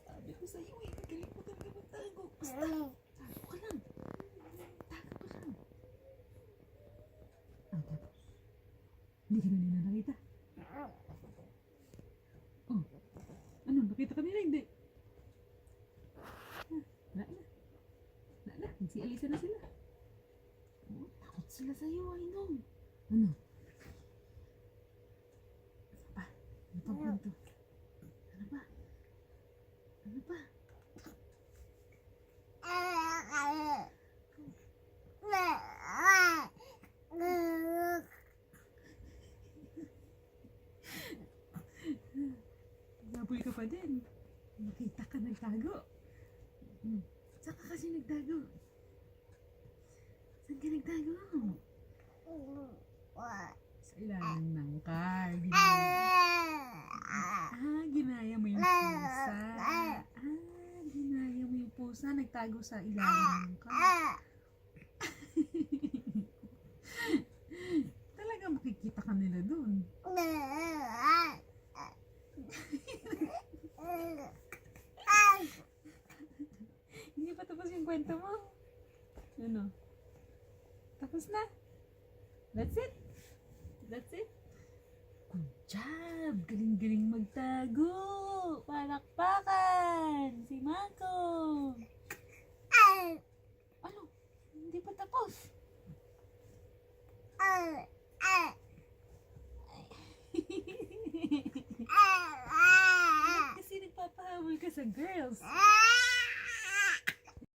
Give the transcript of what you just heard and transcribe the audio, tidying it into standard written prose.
Sabi ko sa'yo eh, kalimutan ka magtago. Basta, tago ka lang. Tago ka lang. Tapos, hindi ka na nila nakita. Oh, ano, nakita ka nila? Hindi. Wala na. Wala na, nagsialisa na sila. Oh, takot sila sa'yo, I know. Ano? Ano pa? Ano pa kwento? Ano pa? Ano pa? Naboy ka pa din. Nakita ka nagtago. Saan ka kasi nagtago? Saan ka nagtago? Sa ilalim ng car. Ginaya mo yung pusa. Ginaya mo yung pusa. Nagtago sa ilalim ng car. Talaga makikita ka nila dun. Hindi pa tapos yung kwento mo. Ano? Tapos na. That's it. That's it. Good job. Galing-galing magtago. Palakpakan. Si Mako. Ano? Hindi pa tapos. Kasi nagpapahabol ka sa girls.